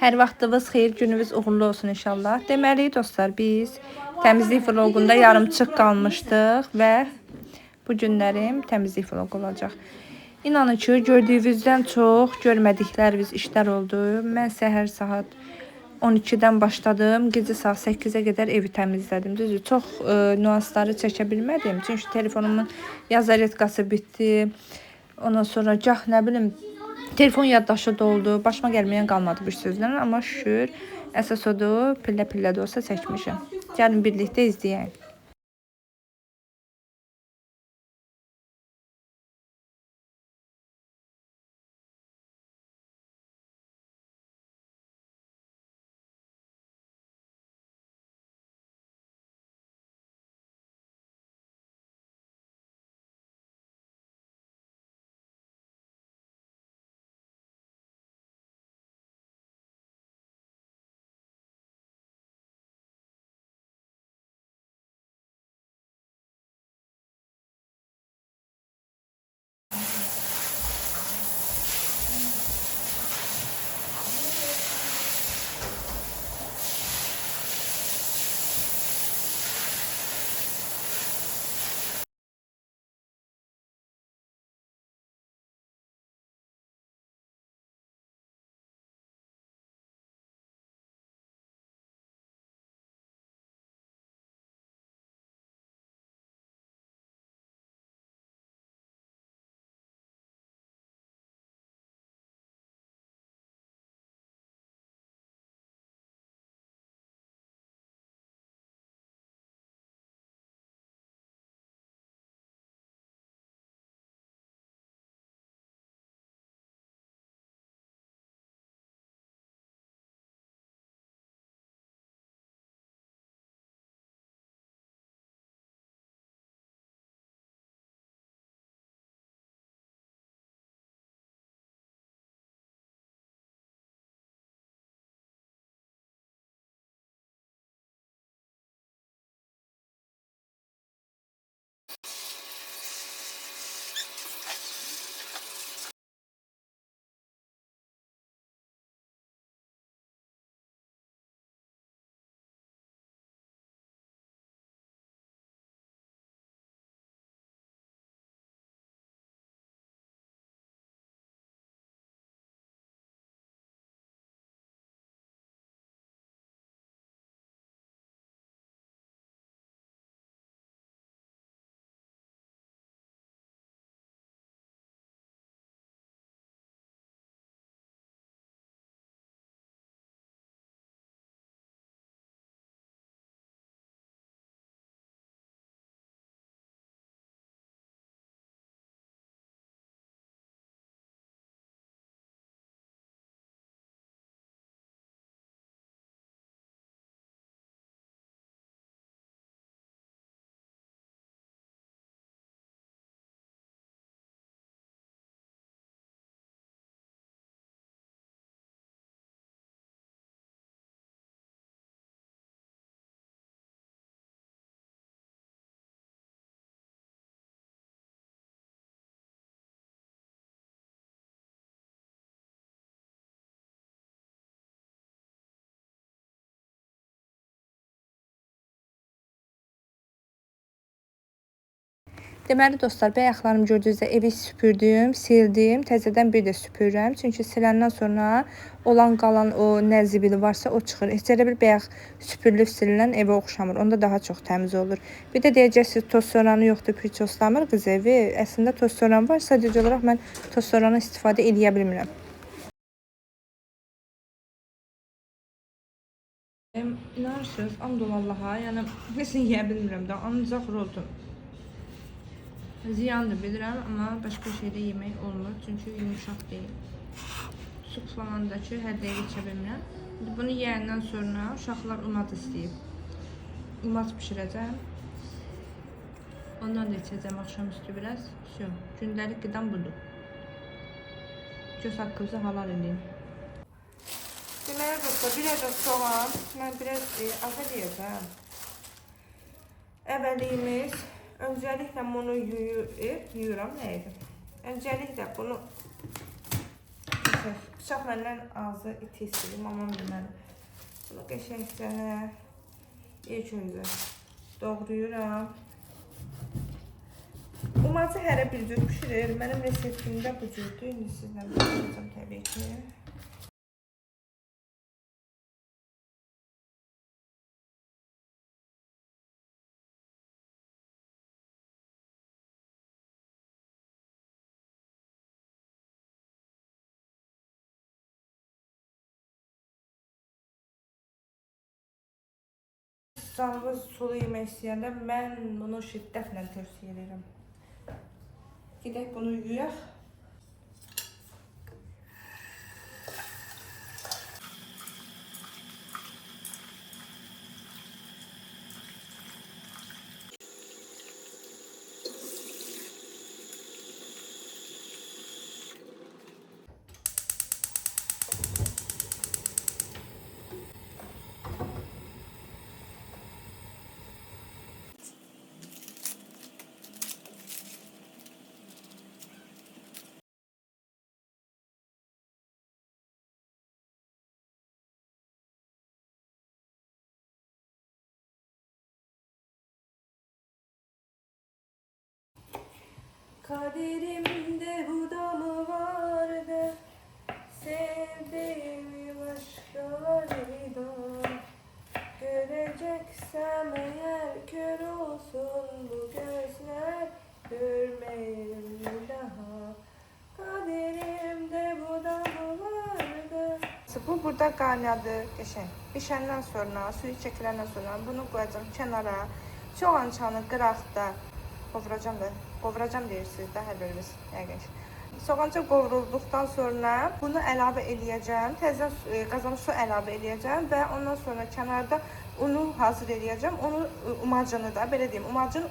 Hər vaxtınız xeyir, gününüz uğurlu olsun inşallah. Deməli dostlar, biz təmizlik vloqunda yarımçıq qalmışdıq və bu günlərim təmizlik vloqu olacaq. İnanın ki, gördüyünüzdən çox görmədikləriniz işlər oldu. Mən səhər saat 12-dən başladım, gecə saat 8-ə qədər evi təmizlədim. Düzdür, çox nüansları çəkə bilmədim. Çünki telefonumun yazaretkası bitdi. Ondan sonra gah nə bilim telefon yaddaşı doldu. Başıma gəlməyən qalmadı bir sözlə, amma şükür əsas odur, pillə-pillə də olsa çəkmişəm. Gəlin birlikdə izləyək. Deməli dostlar, bayaqlarım gördüyünüzdə evi süpürdüm, sildim, təzədən bir də süpürürəm. Çünki siləndən sonra olan qalan o nə zibili varsa o çıxır. Heç elə bir bayaq süpürülüb silinən evə oxşamır. Onda daha çox təmiz olur. Bir də deyəcəksiniz toz soranı yoxdur, pirçoslamır qız evi. Əslində toz soran var, sadəcə olaraq mən toz soranı istifadə edə bilmirəm. İnanırsınız, Allaha, yəni heç yeyə bilmirəm də, ancaq roltum. Ziyandır bilirəm, amma başqa şeydə yemək olmur, çünki yumuşaq deyil. Su falandakı hər dəqiqə içə bilmirəm. Bunu yeyəndən sonra uşaqlar umat istəyib. Umat pişirəcəm. Ondan da içəcəm axşamüstü biraz. Gündəlik qidam budur. Göz haqqınızı halal edin. Deməli dostlar, bir ədəd soğan, mən biraz aza deyəcəm. Əvvəliyimiz, öncəliklə bunu yuyuram, nə edim? Öncəliklə bunu Bıçaq məndən ağzı iti istəyir, mamam deməli. Bunu qəşəngcə ilk öncə doğrayıram. Umacı hərə bir cür pişirir. Mənim reseptimdə bu cürdür. İndi sizlə paylaşacağım təbii ki. Canınız sulu yemək istəyəndə mən bunu şiddətlə tövsiyə edirəm. Gedək bunu yuyaq. Kaderimde bu da mı vardı? Sevdiğimi başkalarıyla göreceksem eğer kör olsun bu gözler, görmeyeyim bir daha. Kaderimde bu da mı vardı? Bu burada qaynadı, qəşəng. Bişəndən sonra, suyu çəkiləndən sonra bunu qoyacağım kənara. Soğançanı qıraqda qovuracam deyirsiniz də hər biriniz yəqin. Soğanca qovrulduqdan sonra bunu əlavə eləyəcəm. Təzədən qazana su əlavə eləyəcəm və ondan sonra kənarda unu hazır eləyəcəm. Onu umacını da belə deyim,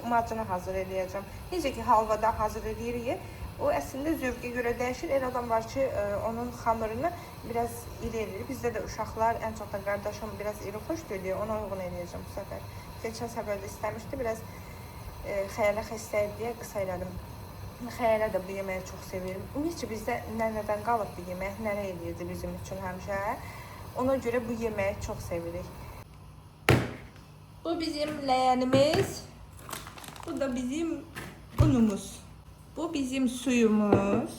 umacını hazır eləyəcəm. Necə ki halvada hazır eləyirik. O əslində zövqə görə dəyişir. El adam var ki, onun xəmirini biraz iri eləyir. Bizdə də uşaqlar, ən çox da qardaşım biraz iri xoş görür. Ona uyğun eləyəcəm bu səfər. Keçən səfər də istəmişdi, biraz xəyalə xəstəyir deyə qısa elədim. Xəyalə də bu yeməyi çox sevirim. Ümumiyyətcə bizdə nənədən qalıb bu yemək, nənə eləyirdi bizim üçün həmişə. Ona görə bu yeməyi çox sevirik. Bu bizim ləyənimiz. Bu da bizim unumuz. Bu bizim suyumuz.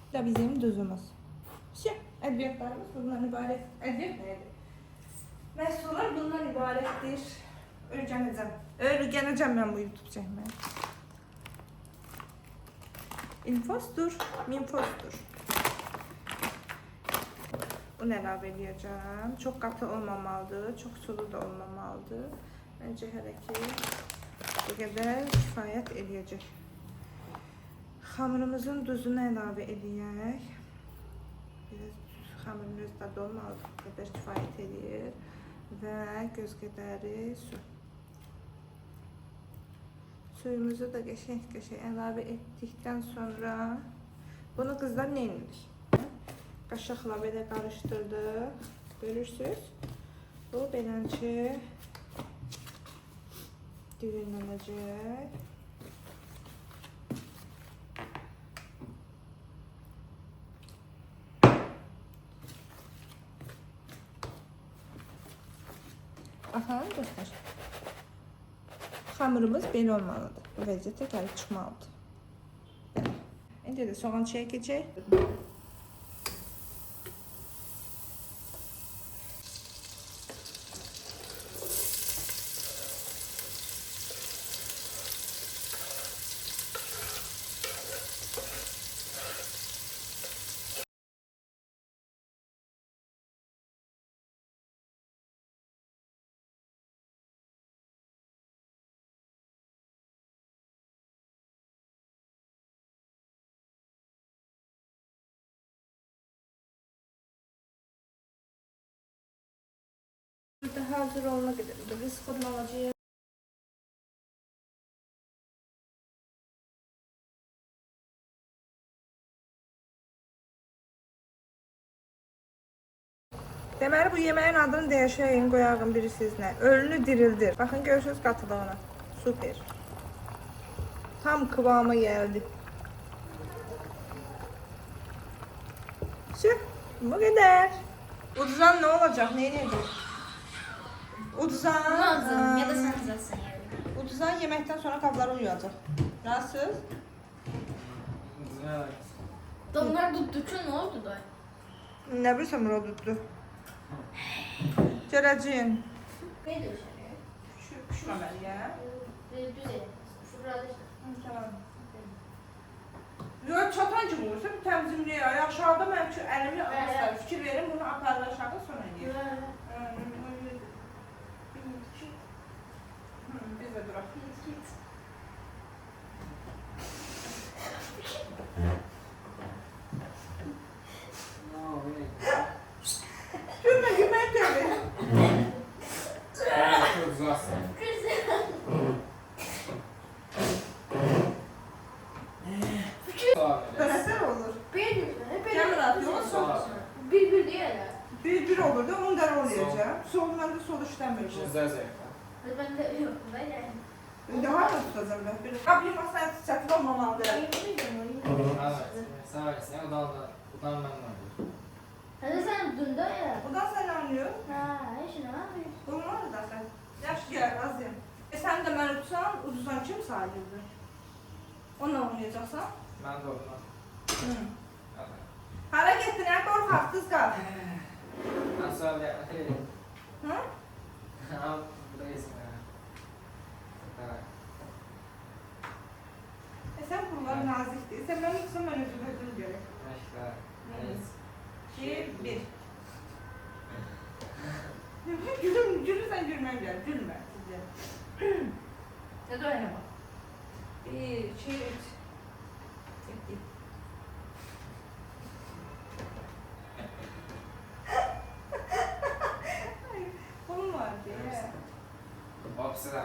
Bu da bizim duzumuz. Ədviyyatlarımız bundan ibarət. Ədviyyat nədir? Məhsullar bundan ibarətdir. Öyrənəcəm mən bu YouTube çəkməyi. İnfosdur, minfosdur. Bunu əlavə edəcəm. Çox qatı olmamalıdır, çox sulu da olmamalıdır. Məncə hələ ki bu qədər kifayət eləyəcək. Xəmirimizin duzunu əlavə edək. Biraz xəmirin öz dadı olmalıdır, bu qədər kifayət eləyir. Və göz qədəri su. Suyumuzu da qəşəng əlavə etdikdən sonra bunu qızlar nə edirik? Qaşıqla belə qarışdırdıq. Görürsünüz? Bu beləncə düyünlənəcək. Aha, göster. Xəmirimiz belə olmalıdır. Bu vəziyyətə gəlib çıxmalıdır. Belə. İndi də soğan çəkəcək. Burada hazır olana qədər biz fırlanacağıq. Deməli bu yeməyin adını dəyişəyin, qoyağın bilirsiniz nə? Ölünü dirildir. Baxın görürsünüz qatılığına. Super. Tam kıvama geldi. Şu. Bu kadar. Uduzan ne olacak? Ne yiyecek? Uduzan... Lazım ya da sen kızarsın yani. Uduzan yemekten sonra kabları uyuyacak. Nasıl? Damlar tuttukça ne oldu da? Ne bilsem o tuttu. Görəcəyin. Ne diyorsun ya? Pişməməli ya. Düz et. Şurada işte. Tamam. Yox, çatan kimi olursa bir təmizimliyə. Aşağıda mənim üçün əlimi asar. Fikir verim, bunu aparır aşağı sonra yiyir. Biz də duraq. Gülmə, gülmək deyil. Çok uzaksın. Bərətlər olur. Bir Gəmir atıyor, bir diye ya. bir olur da 10 dənə olacaq. Sol məndə sol işləmir. Güzel zevkler. Ben de yok. Ben yani. Daha da tutacağım ben. Qabıyım aslan çətin olmamalıdır. Sağ olasın. Utanmam lazım. Hadi sen dün de ya. Buradan sen anlıyor. Ha, işin ne yapıyorsun? Olmaz da sen. Yaş gel azım. Sen de beni tutsan uduzan kim sahildir? Onunla oynayacaksan. Ben de olmam. Hara getdin ya korkaq qız qal. Ben sonra bir Hı? Al, buradayız. Evet. Sen bunlar nazikdir. Sen benim kızım öyle düzgün gerek. Başka. Evet. 2, 1. Gülürsen gülmen gel. Gülme. Ya da oynama. 1, 2, 3. Gitti. Bunun var diye. Hopsi da.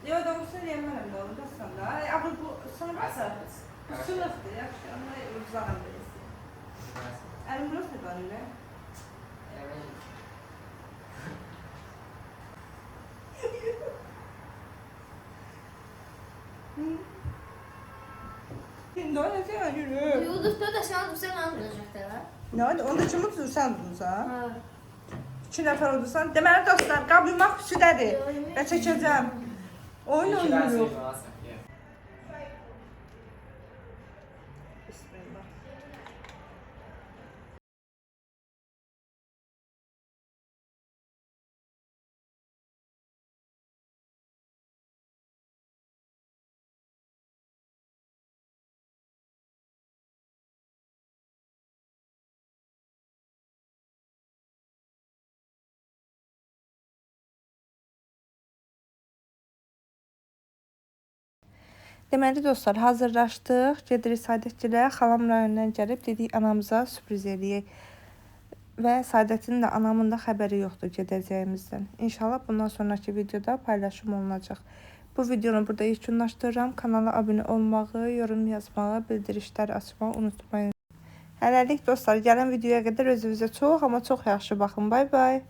Yo da bu sene yemeğim de olur aslında. Abi bu sınıf asa. Bu sınıftı ya. Şu anda uzağım birisi. Elim burası da böyle. Şimdi oynasana yürü. Yıldız'da da sen anlayacaktı ha. Ne oldu? Onda kim tutur sen tutursan? Ha. 2 nəfər olursan. Deməli dostlar, qab yumaq xüsudədir. Və çəkəcəm. Oyun oynuruq. Bismillah. Deməli dostlar, hazırlaşdıq. Gedirik Saadətgilə. Xalam rayonundan gəlib dedik anamıza sürpriz eləyək. Və Saadətin də anamın da xəbəri yoxdur gedəcəyimizdən. İnşallah bundan sonraki videoda paylaşım olunacaq. Bu videonu burada yekunlaşdırıram. Kanala abunə olmağı, yorum yazmağı, bildirişlər açmağı unutmayın. Hələlik dostlar, gələn videoya qədər özünüzə çox, amma çox yaxşı baxın. Bay bay.